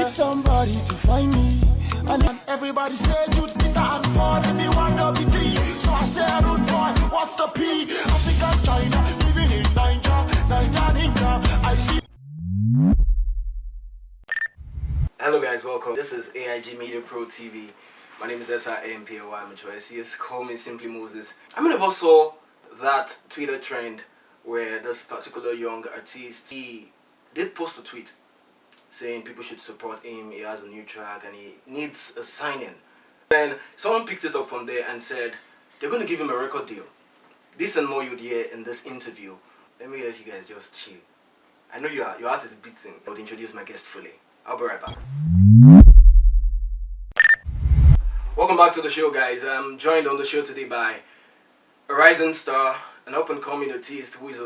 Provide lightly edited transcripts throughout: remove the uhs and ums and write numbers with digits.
need somebody to find me. And everybody said you'd be that hard, everyone will be three. So I said, rude boy, what's the P? African China, living in Nigeria, I see. Hello guys, welcome. This is AIG Media Pro TV. My name is SIAMPOY Machoesius. Call me Simply Moses. How many of us saw that Twitter trend where this particular young artist, he did post a tweet saying people should support him, he has a new track and he needs a signing. Then someone picked it up from there and said they're going to give him a record deal. This and more you'd hear in this interview. Let me let you guys just chill. I know your heart is beating. I would introduce my guest fully. I'll be right back. Welcome back to the show, guys. I'm joined on the show today by a rising star, an up-and-coming artist who is,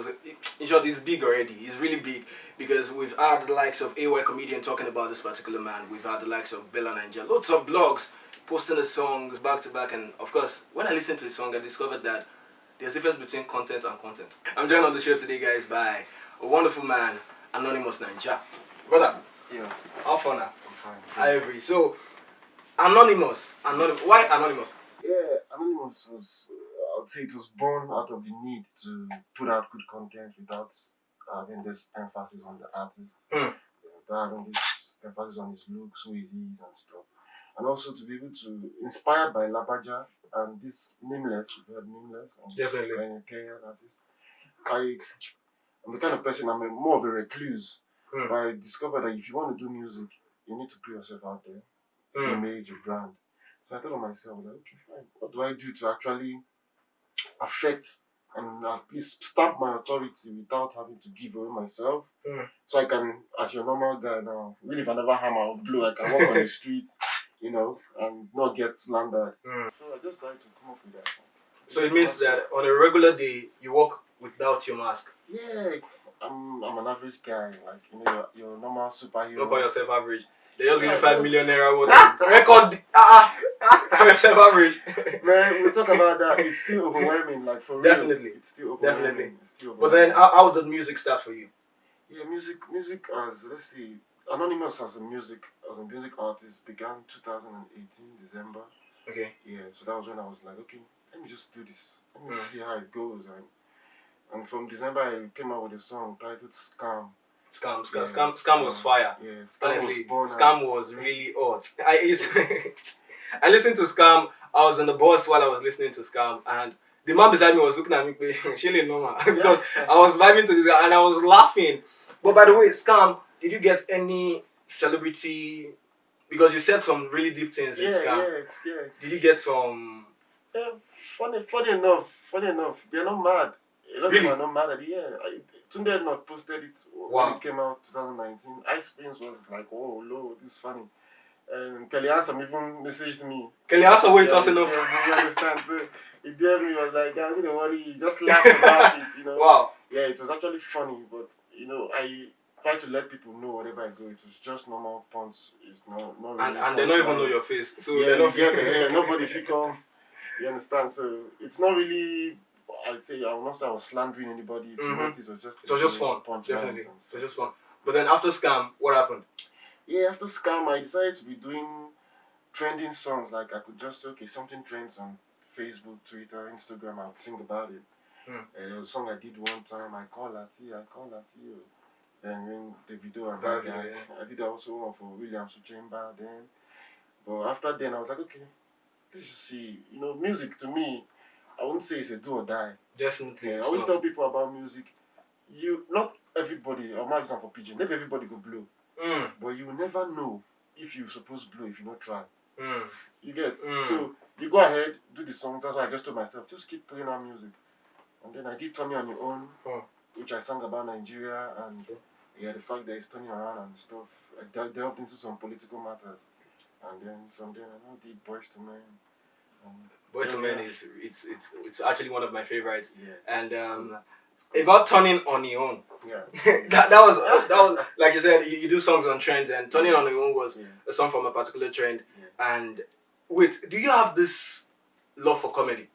in short, he's big already. He's really big because we've had the likes of AY Comedian talking about this particular man. We've had the likes of Bella Nigeria, lots of blogs posting the songs back to back. And of course, when I listened to the song, I discovered that there's a difference between content and content. I'm joined on the show today, guys, by a wonderful man, Anonymous Ninja. Brother, yeah. how far now? I'm fine. I agree. So, Anonymous. Why Anonymous? Yeah, Anonymous was, I would say it was born out of the need to put out good content without having this emphasis on the artist. Without having this emphasis on his looks, who he is and stuff. And also to be able to, inspired by Lagbaja and this Nameless, if you heard Nameless, and Definitely. Kenyan artist. I'm the kind of person, I'm more of a recluse. But I discovered that if you want to do music, you need to put yourself out there. Image, a brand. So I thought of myself, like, okay, fine. What do I do to actually affect and at least stamp my authority without having to give away myself? So I can, as your normal guy now, even if I never hammer or blow, I can walk on the streets, you know, and not get slandered. So I just decided to come up with that. So it means that on a regular day, you walk without your mask? Yeah, I'm an average guy, like, you know, your normal superhero. Don't call yourself average. They just give you 5 million naira worth of record. Call yourself average. Man, we'll talk about that. It's still overwhelming, like for real. Definitely. It's still overwhelming. Definitely. It's still But overwhelming. then, how did music start for you? Yeah, music as, let's see, Anonymous as a music artist began 2018 December. Okay. Yeah, so that was when I was like, okay, let me just do this. Let me see how it goes. And from December, I came out with a song titled Scam. Scam was fire. Yeah, Scam. Honestly, was Scam was really hot. I listened to Scam. I was on the bus while I was listening to Scam, and the man beside me was looking at me, chilling normal, because I was vibing to this guy and I was laughing. But by the way, Scam, did you get any celebrity? Because you said some really deep things in Scam. Yeah. Did you get some? Yeah, funny enough, they're not mad. A lot of people are not mad at it. Yeah, Tunde not posted it when it came out 2019. Ice Prince was like, oh, no, this is funny. And Kelly Hansen even messaged me. Kelly Hansen, wait, us enough. Yeah, you understand? So he DM me, was like, don't worry, just laugh about it, you know. Wow. Yeah, it was actually funny, but, you know, I try to let people know wherever I go. It was just normal puns. It's not really and they don't even know your face. So yeah, they're not nobody fickle. You understand? So it's not really, I'd say, I will not say I was slandering anybody. If you notice, it was just fun. Definitely. It was just fun. But then after Scam, what happened? Yeah, after Scam, I decided to be doing trending songs. Like I could just say, okay, something trends on Facebook, Twitter, Instagram, I would sing about it. And there was a song I did one time, I call Lati. And when the video and that guy, I did also one for William Chamber then. But after then, I was like, okay, let's just see. You know, music to me, I wouldn't say it's a do or die. Definitely. Yeah, I always tell people about music. Not everybody, or my example for Pigeon, never everybody go blow. But you will never know if you're supposed to blow if you don't try. You get? So you go ahead, do the song. That's why I just told myself, just keep playing our music. And then I did Turn Me On Your Own, which I sang about Nigeria and the fact that it's turning around and stuff. I delved into some political matters. And then from there I now did Boys to Men. Boys to Men is it's actually one of my favorites. Yeah. And about Turning On Your Own. Yeah. that was like you said, you do songs on trends, and Turning On Your Own was a song from a particular trend. Yeah. And wait, do you have this love for comedy?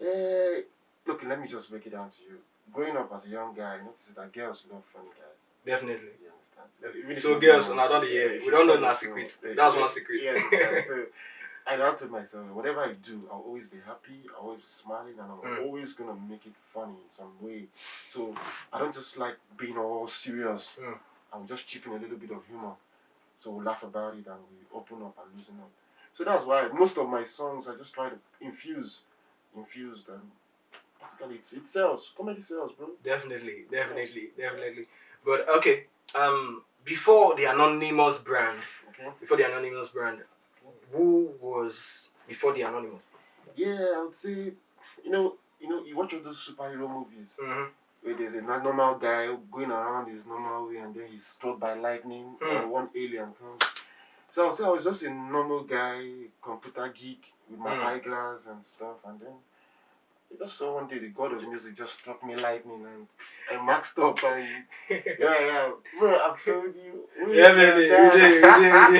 Look, let me just break it down to you. Growing up as a young guy, I noticed that girls love funny guys. Definitely. You understand? So, even if So you girls, don't I don't know, hear. if We you don't know follow, that so, secret. eh, That's one secret. you understand? So I now told myself, whatever I do, I'll always be happy, I'll always be smiling, and I'm always gonna make it funny in some way. So I don't just like being all serious. I'll just chip in a little bit of humor. So we laugh about it and we open up and loosen up. So that's why most of my songs I just try to infuse and practically it sells. Comedy sells, bro. Definitely. But okay, before the anonymous brand, Okay. who was before the anonymous? Yeah, I would say, you watch all those superhero movies where there's a normal guy going around his normal way and then he's struck by lightning or one alien comes. So I would say I was just a normal guy, computer geek with my eyeglass and stuff, and then I just saw one day the god of music just struck me lightning and I maxed up and yeah, bro, I've told you. Yeah, man, you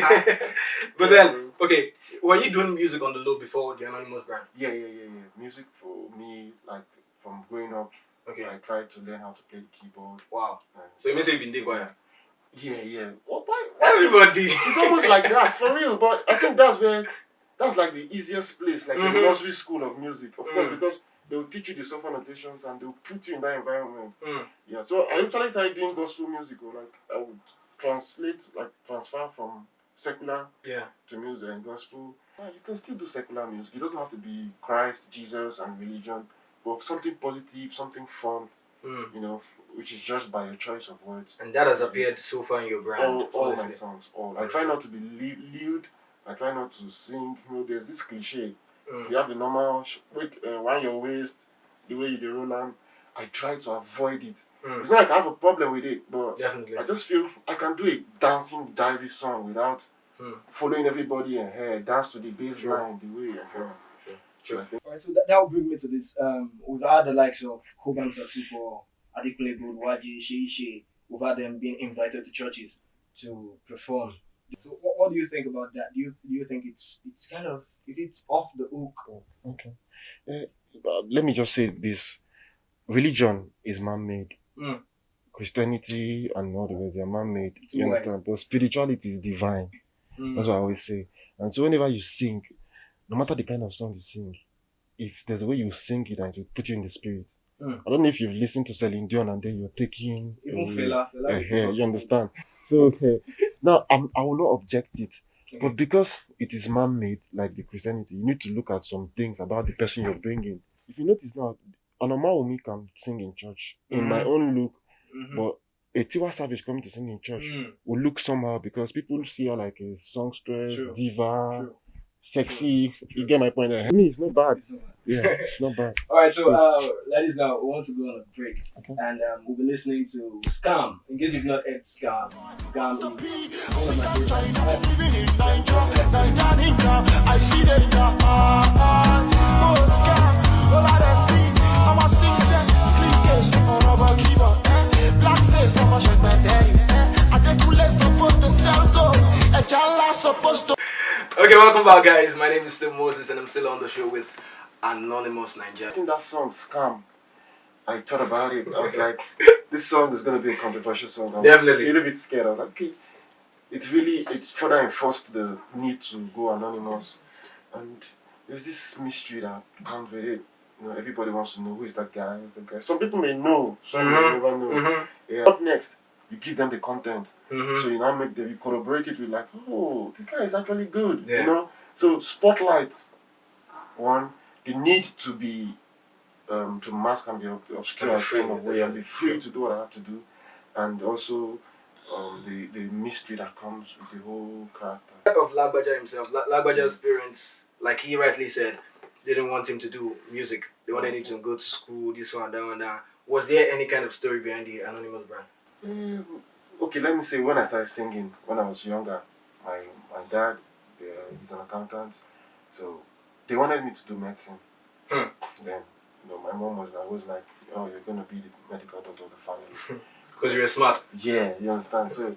did. But then, okay, were you doing music on the low before the anonymous brand? Yeah. Music for me, like from growing up, I tried to learn how to play the keyboard. Wow. So you mean say you've been Lagbaja? Yeah. Why? Everybody. It's almost like that, for real. But I think that's like the easiest place, like the nursery school of music, of course, because they'll teach you the software notations and they'll put you in that environment. Yeah. So I actually started doing gospel music, or like I would transfer from secular to music and gospel. Yeah, you can still do secular music. It doesn't have to be Christ, Jesus, and religion, but something positive, something fun, which is just by your choice of words. And that has appeared so far in your brand. All my songs, all. I try not to be lewd. I try not to sing. There's this cliche. You have the normal wind your waist, the way you roll on. I try to avoid it. It's not like I have a problem with it, but definitely. I just feel I can do a dancing, divey song without following everybody in here, dance to the bass line, the way I feel. Sure. Alright, so that will bring me to this. We've had the likes of Kogan Sasuko, Adekunle Gold, Waji, Shei. We've had them being invited to churches to perform. So what do you think about that? Do you think it's kind of, is it off the hook? Okay. Let me just say this. Religion is man-made. Christianity and all the rest, they are man-made. You understand? But spirituality is divine. That's what I always say. And so whenever you sing, no matter the kind of song you sing, if there's a way you sing it and it will put you in the spirit. I don't know if you've listened to Celine Dion and then you're taking Even Fela, you understand? So now I will not object it. But because it is man-made, like the Christianity, you need to look at some things about the person you're bringing. If you notice now, Onomawumi can sing in church in my own look, but a Tiwa Savage coming to sing in church will look somehow because people see her like a songstress, diva, sexy. You get my point? Me, it's not bad. Yeah, it's not bad. Alright, so ladies, now we want to go on a break, and we'll be listening to Scam. In case you've not heard Scam, Scam is one of my favorites. Living in Nigeria, I see danger. Scam, over the sea. I'm a sing set, sleep face, on rubber keyboard. Black face, I'm a shake my daddy. I think we're supposed to sell gold. A child supposed to. Okay, welcome back, guys. My name is still Moses, and I'm still on the show with Anonymous Nigeria. I think that song, Scam, I thought about it. I was like, this song is going to be a controversial song. I was Definitely. a little bit scared. I was like, okay, it's further enforced the need to go anonymous. And there's this mystery that comes with it. Everybody wants to know who is that guy, Some people may know, some may never know. Yeah. Up next, you give them the content. So you now you corroborate it with like, oh, this guy is actually good. So spotlight, one, the need to be to mask and be obscure kind of way and be free to do what I have to do, and also the mystery that comes with the whole character. Of Lagbaja himself, Lagbaja's parents, like he rightly said, they didn't want him to do music. They wanted him to go to school, this one, that one, that. Was there any kind of story behind the anonymous brand? Okay, let me say, when I started singing, when I was younger, my dad, he's an accountant, so they wanted me to do medicine. Then, my mom was always like, oh, you're going to be the medical doctor of the family. Because you were smart. Yeah, you understand. So,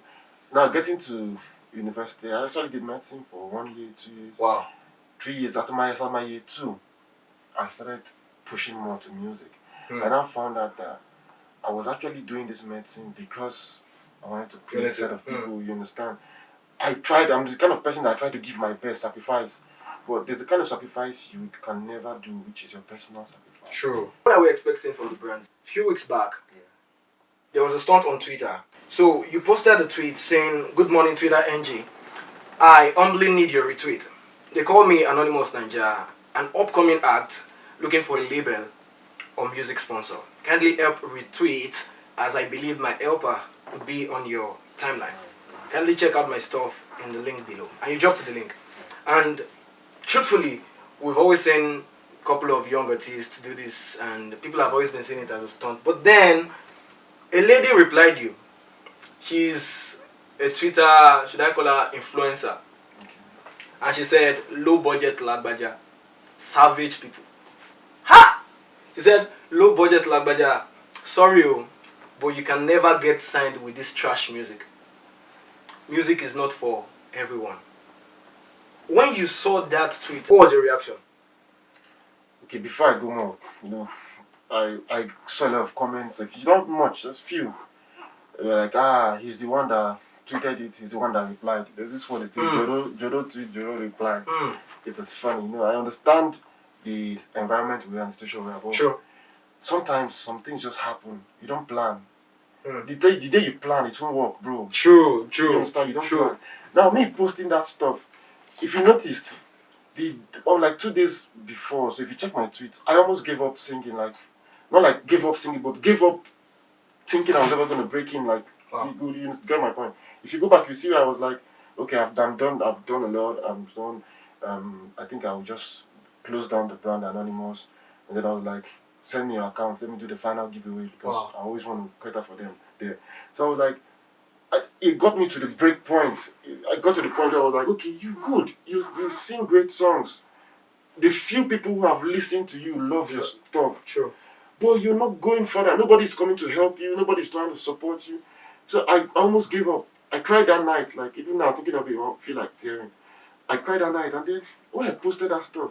now getting to university, I actually did medicine for 1 year, 2 years. Wow. 3 years after my year 2, I started pushing more to music. And I found out that I was actually doing this medicine because I wanted to please a set of people, you understand? I'm the kind of person that I try to give my best, sacrifice. But there's a kind of sacrifice you can never do, which is your personal sacrifice. True. What are we expecting from the brand? A few weeks back, there was a stunt on Twitter. So you posted a tweet saying, "Good morning, Twitter NG. I humbly need your retweet. They call me Anonymous Ninja, an upcoming act looking for a label or music sponsor. Kindly help retweet, as I believe my helper could be on your timeline. Kindly check out my stuff in the link below." And you dropped the link. And truthfully, we've always seen a couple of young artists do this, and people have always been seeing it as a stunt. But then a lady replied you. She's a Twitter, should I call her influencer? And she said, "Low budget Lagbaja, savage people." Ha! She said, "Low budget Lagbaja, sorry, but you can never get signed with this trash music. Music is not for everyone." When you saw that tweet, what was your reaction? Okay, before I go more, I saw a lot of comments. Like, not much, just few. They were like, he's the one that tweeted it. He's the one that replied. There's this one that said, Jodo tweet, Jodo replied. It is funny. I understand the environment we're in, the situation we're in. Sure. Sometimes some things just happen. You don't plan. The day you plan, it won't work, bro. True. You understand? You don't plan. Now, me posting that stuff, if you noticed, like 2 days before, so if you check my tweets, I almost gave up singing. Like, not like gave up singing, but gave up thinking I was ever going to break in. Like, you get my point. If you go back, you see where I was like, okay, I've done a lot. I'm done. I think I'll just close down the brand Anonymous. And then I was like, send me your account. Let me do the final giveaway, because I always want to cater for them there. So I was like, it got me to the break point. I got to the point where I was like, okay, you good. You sing great songs. The few people who have listened to you love your stuff. True. But you're not going further. Nobody's coming to help you. Nobody's trying to support you. So I almost gave up. I cried that night. Like, even now, thinking of it, I feel like tearing. I cried that night. And then when I posted that stuff,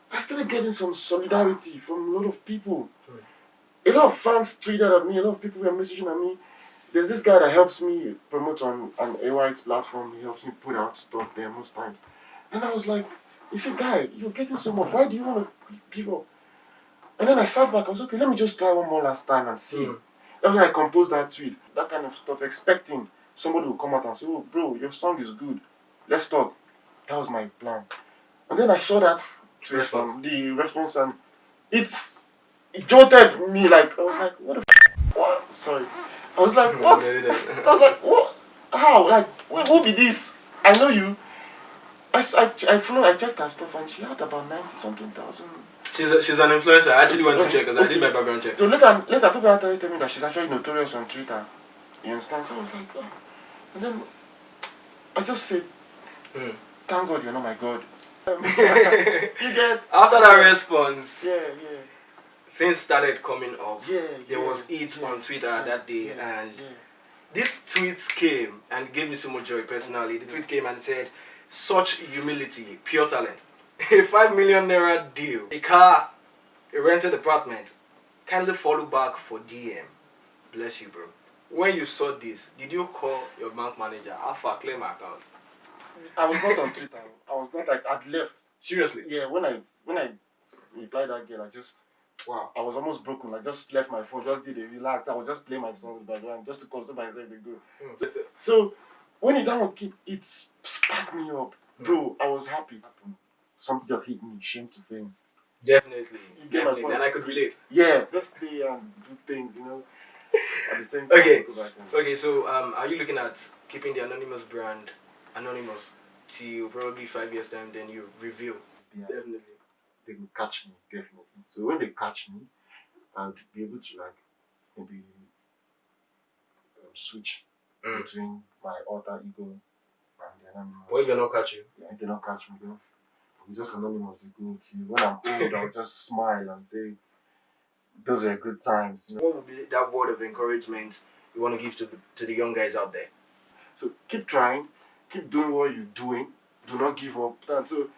I started getting some solidarity from a lot of people. A lot of fans tweeted at me. A lot of people were messaging at me. There's this guy that helps me promote on AY's platform. He helps me put out stuff there most times. And I was like, he said, "Guy, you're getting so much. Why do you want to give up?" And then I sat back. I was okay, let me just try one more last time and see. That's when I composed that tweet. That kind of stuff, expecting somebody will come out and say, "Oh, bro, your song is good. Let's talk." That was my plan. And then I saw that tweet from the response, and it jolted me. Like, I was like, what the what? Sorry. I was like, what? I was like, what? How? Like, who be this? I know you. I checked her stuff, and she had about 90-something thousand. She's an influencer. I actually went to check, because I did my background check. So later people actually tell me that she's actually notorious on Twitter. You understand? So I was like, oh. And then I just said, thank God you're not my God. You get After that response, yeah. things started coming up. There was it on Twitter that day, and these tweets came and gave me so much joy personally. The tweet came and said, "Such humility, pure talent. A 5 million naira deal, a car, a rented apartment. Kindly follow back for DM. Bless you, bro." When you saw this, did you call your bank manager? Alpha, claim my account. I was not on Twitter. I was not, like, I'd left. Seriously? Yeah, when I replied that girl, I was almost broken. I just left my phone, just did a relax. I was just playing my song in the background just to console myself to go. So when it sparked me up, bro. I was happy. Something just hit me, shame to fame. Definitely. You get my point? And I could relate. Yeah, just stay and do things, at the same time. Okay, so are you looking at keeping the Anonymous brand anonymous till probably 5 years time, then you reveal? Yeah. Definitely. They will catch me, definitely. So when they catch me, I'll be able to, like, maybe switch between my alter ego and the Anonymous. What if they don't catch you? Yeah, if they don't catch me, then I'll be just Anonymous. When I'm old, I'll just smile and say, those were good times. What would be that word of encouragement you want to give to the young guys out there? So keep trying, keep doing what you're doing. Do not give up. And so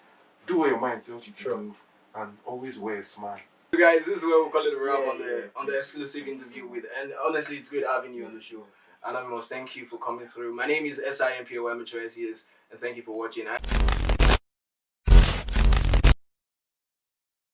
do what your mind tells you to do, and always wear a smile. So guys, this is where we'll call it a wrap on the exclusive interview with, and honestly, it's great having you on the show. Anonymous, thank you for coming through. My name is SIMPOY Mature SES, and thank you for watching.